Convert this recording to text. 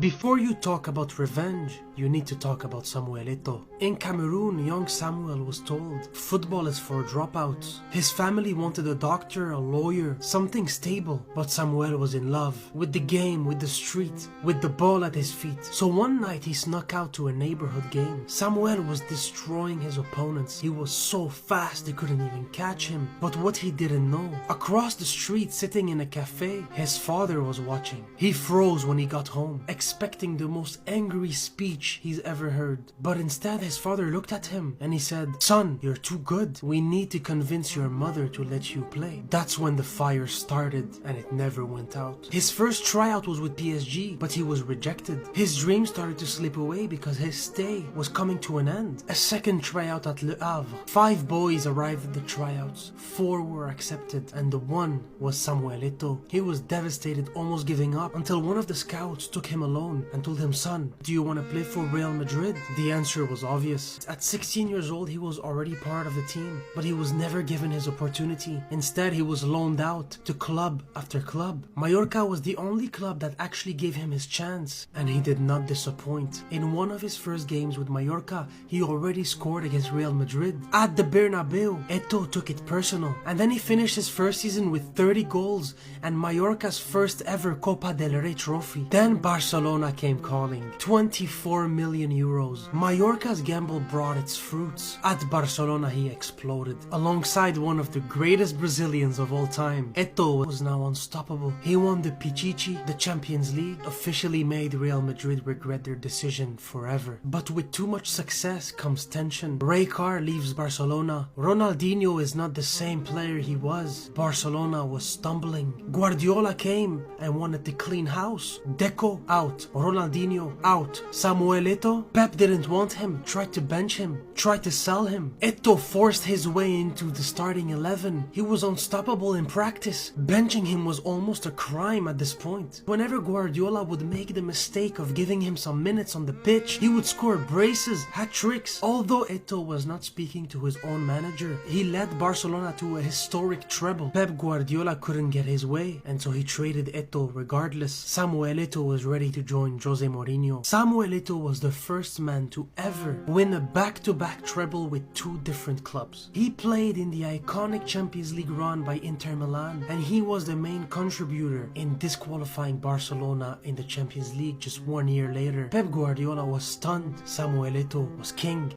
Before you talk about revenge, you need to talk about Samuel Eto. In Cameroon, young Samuel was told, football is for dropouts. His family wanted a doctor, a lawyer, something stable, but Samuel was in love with the game, with the street, with the ball at his feet. So one night he snuck out to a neighborhood game. Samuel was destroying his opponents. He was so fast they couldn't even catch him. But what he didn't know, across the street, sitting in a cafe, his father was watching. He froze when he got home, expecting the most angry speech he's ever heard. But instead his father looked at him and he said, "Son, you're too good. We need to convince your mother to let you play." That's when the fire started and it never went out. His first tryout was with PSG, but he was rejected. His dreams started to slip away because his stay was coming to an end. A second tryout at Le Havre. 5 boys arrived at the tryouts. 4 were accepted and the one was Samuel Eto. He was devastated, almost giving up, until one of the scouts took him alone and told him, "Son, do you want to play for Real Madrid?" The answer was obvious. At 16 years old, he was already part of the team, but he was never given his opportunity. Instead, he was loaned out to club after club. Mallorca was the only club that actually gave him his chance, and he did not disappoint. In one of his first games with Mallorca, he already scored against Real Madrid. At the Bernabeu, Eto took it personal, and then he finished his first season with 30 goals and Mallorca's first ever Copa del Rey trophy. Then Barcelona came calling. 24 million euros. Mallorca's gamble brought its fruits. At Barcelona he exploded. Alongside one of the greatest Brazilians of all time, Eto was now unstoppable. He won the Pichichi, the Champions League, officially made Real Madrid regret their decision forever. But with too much success comes tension. Rijkaard leaves Barcelona. Ronaldinho is not the same player he was. Barcelona was stumbling. Guardiola came and wanted to clean house. Deco out. Ronaldinho out. Samuel Eto, Pep didn't want him, tried to bench him, tried to sell him. Eto forced his way into the starting 11. He was unstoppable in practice. Benching him was almost a crime at this point. Whenever Guardiola would make the mistake of giving him some minutes on the pitch, he would score braces, hat-tricks. Although Eto was not speaking to his own manager, he led Barcelona to a historic treble. Pep Guardiola couldn't get his way, and so he traded Eto regardless. Samuel Eto was ready to join Jose Mourinho. Samuel Eto was the first man to ever win a back-to-back treble with 2 different clubs. He played in the iconic Champions League run by Inter Milan, and he was the main contributor in disqualifying Barcelona in the Champions League just 1 year later. Pep Guardiola was stunned. Samuel Eto was king.